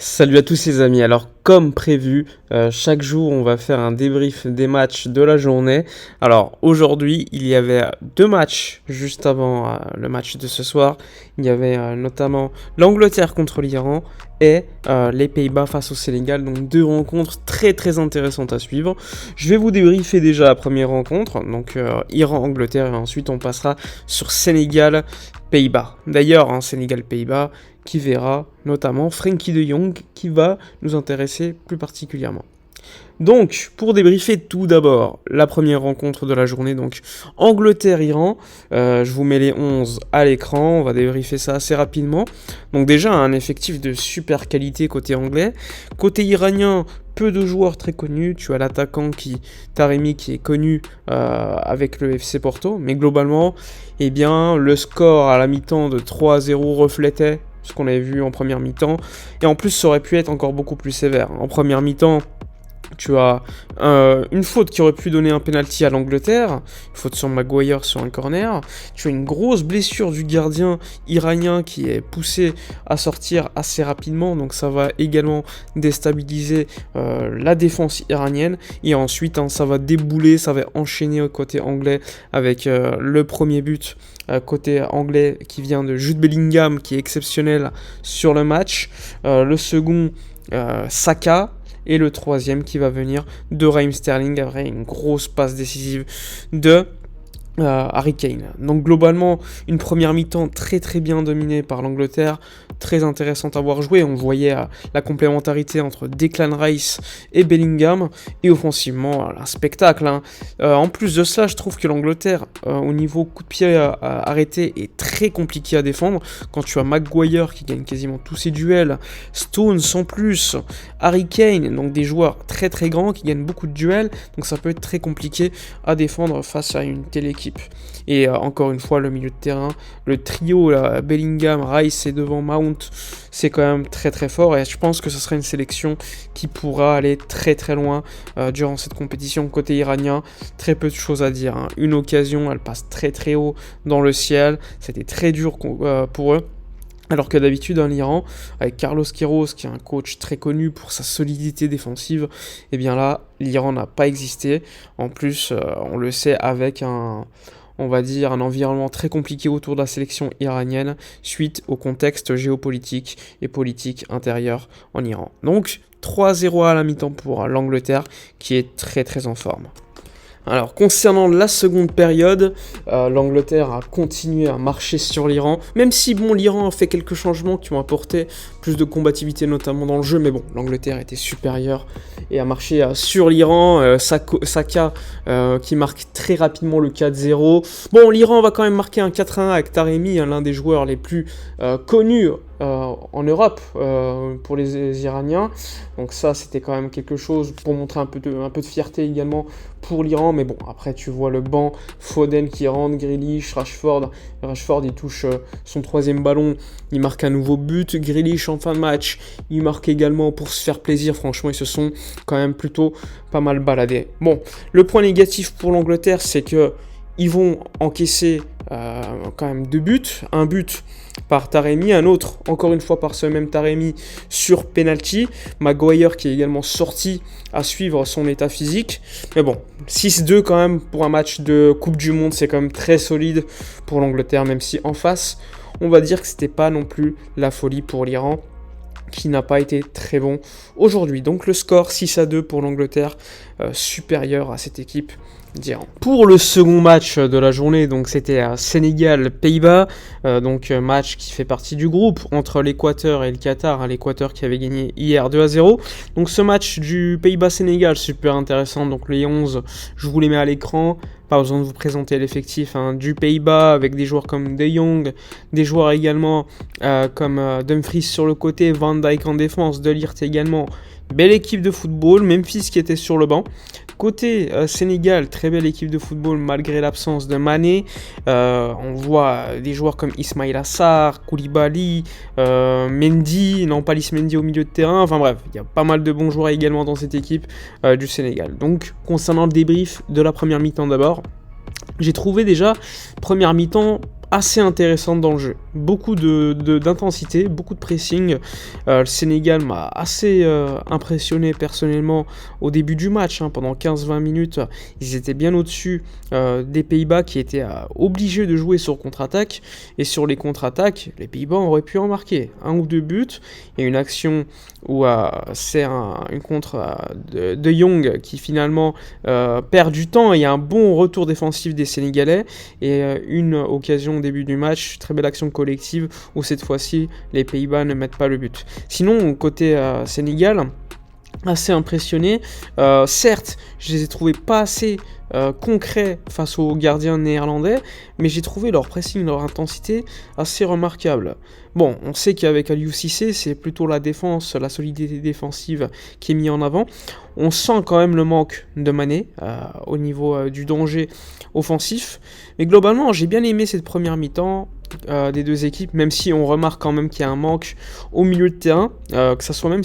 Salut à tous les amis, alors comme prévu, chaque jour on va faire un débrief des matchs de la journée. Alors aujourd'hui il y avait deux matchs juste avant le match de ce soir. Il y avait notamment l'Angleterre contre l'Iran et les Pays-Bas face au Sénégal. Donc deux rencontres très très intéressantes à suivre. Je vais vous débriefer déjà la première rencontre, donc Iran-Angleterre, et ensuite on passera sur Sénégal-Pays-Bas. D'ailleurs, Sénégal-Pays-Bas qui verra notamment Frenkie de Jong qui va nous intéresser plus particulièrement. Donc, pour débriefer tout d'abord la première rencontre de la journée, donc Angleterre-Iran, je vous mets les 11 à l'écran, on va débriefer ça assez rapidement. Donc déjà, un effectif de super qualité côté anglais. Côté iranien, peu de joueurs très connus, tu as l'attaquant Taremi qui est connu avec le FC Porto, mais globalement, eh bien, le score à la mi-temps de 3-0 reflétait ce qu'on avait vu en première mi-temps, et en plus ça aurait pu être encore beaucoup plus sévère. En première mi-temps, tu as une faute qui aurait pu donner un penalty à l'Angleterre, une faute sur Maguire sur un corner. Tu as une grosse blessure du gardien iranien qui est poussé à sortir assez rapidement, donc ça va également déstabiliser la défense iranienne. Et ensuite, ça va débouler, ça va enchaîner au côté anglais avec le premier but côté anglais qui vient de Jude Bellingham, qui est exceptionnel sur le match. Le second, Saka. Et le troisième qui va venir de Raheem Sterling après une grosse passe décisive de Harry Kane. Donc globalement, une première mi-temps très très bien dominée par l'Angleterre, très intéressante à voir jouer. On voyait la complémentarité entre Declan Rice et Bellingham, et offensivement, un spectacle. En plus de ça, je trouve que l'Angleterre, au niveau coup de pied arrêté, est très compliqué à défendre. Quand tu as Maguire qui gagne quasiment tous ses duels, Stones en plus, Harry Kane, donc des joueurs très très grands qui gagnent beaucoup de duels, donc ça peut être très compliqué à défendre face à une telle équipe. Et encore une fois, le milieu de terrain, le trio Bellingham, Rice et devant Mount, c'est quand même très très fort, et je pense que ce sera une sélection qui pourra aller très très loin durant cette compétition. Côté iranien, très peu de choses à dire. Une occasion, elle passe très très haut dans le ciel, c'était très dur pour eux. Alors que d'habitude, l'Iran, avec Carlos Queiroz, qui est un coach très connu pour sa solidité défensive, et bien là, l'Iran n'a pas existé. En plus, on le sait, avec un environnement très compliqué autour de la sélection iranienne, suite au contexte géopolitique et politique intérieur en Iran. Donc, 3-0 à la mi-temps pour l'Angleterre, qui est très très en forme. Alors, concernant la seconde période, l'Angleterre a continué à marcher sur l'Iran, même si l'Iran a fait quelques changements qui ont apporté plus de combativité, notamment dans le jeu, mais bon, l'Angleterre était supérieure et a marché sur l'Iran. Saka qui marque très rapidement le 4-0. Bon, l'Iran va quand même marquer un 4-1 avec Taremi, l'un des joueurs les plus connus en Europe pour les Iraniens. Donc ça, c'était quand même quelque chose pour montrer un peu de fierté également pour l'Iran. Mais bon, après tu vois le banc, Foden qui rentre, Grealish, Rashford il touche son troisième ballon, il marque un nouveau but. Grealish en fin de match, il marque également pour se faire plaisir. Franchement, ils se sont quand même plutôt pas mal baladés. Bon, le point négatif pour l'Angleterre, c'est que ils vont encaisser quand même deux buts. Un but par Taremi, un autre, encore une fois par ce même Taremi, sur penalty. Maguire qui est également sorti à suivre son état physique. Mais bon, 6-2 quand même pour un match de Coupe du Monde, c'est quand même très solide pour l'Angleterre, même si en face, on va dire que c'était pas non plus la folie pour l'Iran, qui n'a pas été très bon aujourd'hui. Donc le score 6-2 pour l'Angleterre, supérieur à cette équipe d'Iran. Pour le second match de la journée, donc c'était Sénégal-Pays-Bas, donc match qui fait partie du groupe entre l'Équateur et le Qatar, l'Équateur qui avait gagné hier 2-0. Donc ce match du Pays-Bas-Sénégal, super intéressant, donc les 11, je vous les mets à l'écran. Pas besoin de vous présenter l'effectif du Pays-Bas avec des joueurs comme De Jong, des joueurs également comme Dumfries sur le côté, Van Dijk en défense, De Ligt également. Belle équipe de football, Memphis qui était sur le banc. Côté Sénégal, très belle équipe de football malgré l'absence de Mané. On voit des joueurs comme Ismaïla Sarr, Koulibaly, Mendy, Nampalys Mendy au milieu de terrain. Enfin bref, il y a pas mal de bons joueurs également dans cette équipe du Sénégal. Donc concernant le débrief de la première mi-temps d'abord, j'ai trouvé déjà première mi-temps assez intéressante dans le jeu. Beaucoup d'intensité, beaucoup de pressing. Le Sénégal m'a assez impressionné personnellement au début du match. Pendant 15-20 minutes, ils étaient bien au-dessus des Pays-Bas qui étaient obligés de jouer sur contre-attaque. Et sur les contre-attaques, les Pays-Bas auraient pu en marquer 1 ou 2 buts. Il y a une action où c'est une contre de Jong qui finalement perd du temps. Il y a un bon retour défensif des Sénégalais et une occasion au début du match, très belle action collective où cette fois-ci les Pays-Bas ne mettent pas le but. Sinon, côté Sénégal, assez impressionné. Certes, je les ai trouvés pas assez concrets face aux gardiens néerlandais, mais j'ai trouvé leur pressing, leur intensité assez remarquable. Bon, on sait qu'avec Aliou Cissé, c'est plutôt la défense, la solidité défensive qui est mise en avant. On sent quand même le manque de Mané au niveau du danger offensif. Mais globalement, j'ai bien aimé cette première mi-temps des deux équipes, même si on remarque quand même qu'il y a un manque au milieu de terrain, que ça soit même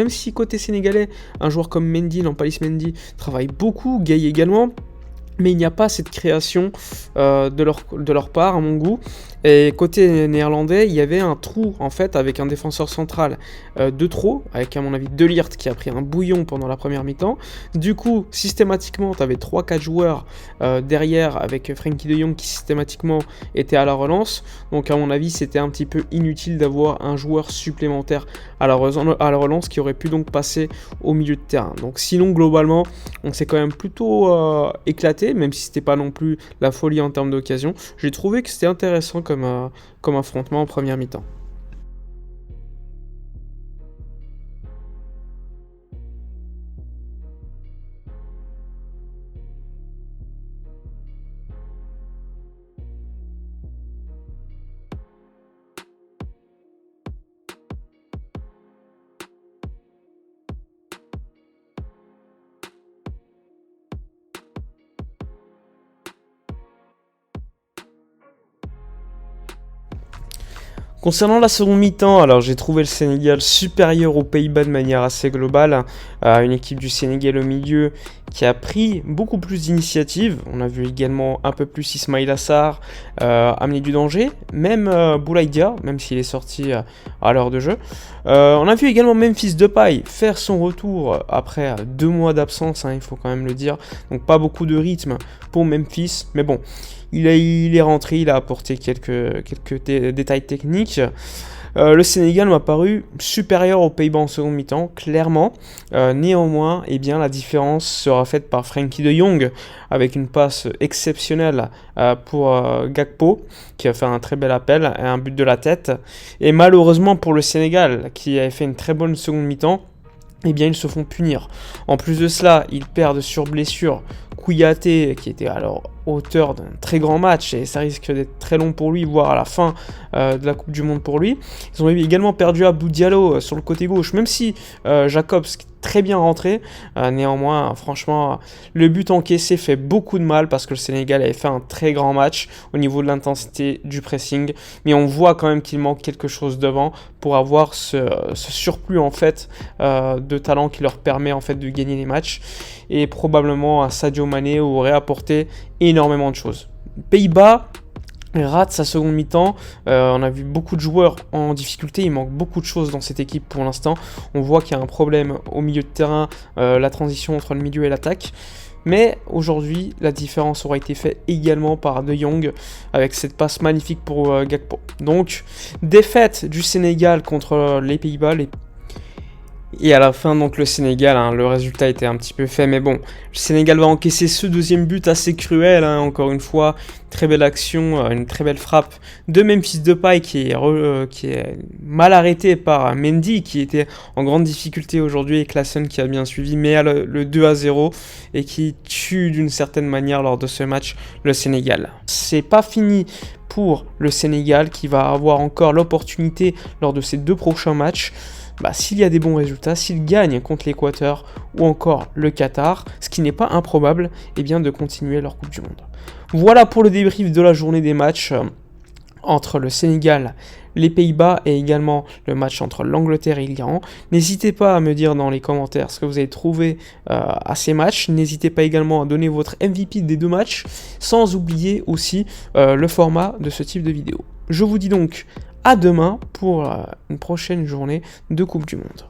si côté sénégalais, un joueur comme Mendy, Nampalys Mendy, travaille beaucoup, Gueye également, mais il n'y a pas cette création de leur part, à mon goût. Et côté néerlandais, il y avait un trou, en fait, avec un défenseur central de trop, avec, à mon avis, De Ligt qui a pris un bouillon pendant la première mi-temps. Du coup, systématiquement, tu avais 3-4 joueurs derrière, avec Frenkie de Jong qui, systématiquement, était à la relance. Donc, à mon avis, c'était un petit peu inutile d'avoir un joueur supplémentaire à la relance qui aurait pu donc passer au milieu de terrain. Donc, sinon, globalement, on s'est quand même plutôt éclaté, même si c'était pas non plus la folie en termes d'occasion. J'ai trouvé que c'était intéressant comme affrontement en première mi-temps. Concernant la seconde mi-temps, alors j'ai trouvé le Sénégal supérieur aux Pays-Bas de manière assez globale. Une équipe du Sénégal au milieu qui a pris beaucoup plus d'initiatives. On a vu également un peu plus Ismaïla Sarr amener du danger, même Boulaye Dia, même s'il est sorti à l'heure de jeu. On a vu également Memphis Depay faire son retour après 2 mois d'absence, il faut quand même le dire. Donc pas beaucoup de rythme pour Memphis, mais bon. Il est rentré, il a apporté quelques détails techniques. Le Sénégal m'a paru supérieur aux Pays-Bas en seconde mi-temps, clairement. Néanmoins, la différence sera faite par Frenkie de Jong, avec une passe exceptionnelle pour Gakpo, qui a fait un très bel appel et un but de la tête. Et malheureusement pour le Sénégal, qui avait fait une très bonne seconde mi-temps, ils se font punir. En plus de cela, ils perdent sur blessure Kouyaté, qui était alors auteur d'un très grand match, et ça risque d'être très long pour lui, voire à la fin de la Coupe du Monde pour lui. Ils ont également perdu Abdou Diallo sur le côté gauche, même si Jacobs très bien rentré. Néanmoins, franchement, le but encaissé fait beaucoup de mal parce que le Sénégal avait fait un très grand match au niveau de l'intensité du pressing, mais on voit quand même qu'il manque quelque chose devant pour avoir ce surplus en fait de talent qui leur permet en fait de gagner les matchs, et probablement un Sadio Mané aurait apporté énormément de choses. Pays-Bas rate sa seconde mi-temps, on a vu beaucoup de joueurs en difficulté, il manque beaucoup de choses dans cette équipe pour l'instant. On voit qu'il y a un problème au milieu de terrain, la transition entre le milieu et l'attaque. Mais aujourd'hui, la différence aura été faite également par De Jong avec cette passe magnifique pour Gakpo. Donc, défaite du Sénégal contre les Pays-Bas. Et à la fin, donc le Sénégal, le résultat était un petit peu fait, mais bon, le Sénégal va encaisser ce deuxième but assez cruel, encore une fois, très belle action, une très belle frappe de Memphis Depay qui est mal arrêté par Mendy, qui était en grande difficulté aujourd'hui, et Klaassen qui a bien suivi, mais le 2-0, et qui tue d'une certaine manière lors de ce match le Sénégal. C'est pas fini pour le Sénégal, qui va avoir encore l'opportunité lors de ses 2 prochains matchs. S'il y a des bons résultats, s'il gagne contre l'Équateur ou encore le Qatar, ce qui n'est pas improbable, de continuer leur Coupe du Monde. Voilà pour le débrief de la journée des matchs. entre le Sénégal, les Pays-Bas et également le match entre l'Angleterre et l'Iran. N'hésitez pas à me dire dans les commentaires ce que vous avez trouvé à ces matchs. N'hésitez pas également à donner votre MVP des 2 matchs, sans oublier aussi le format de ce type de vidéo. Je vous dis donc à demain pour une prochaine journée de Coupe du Monde.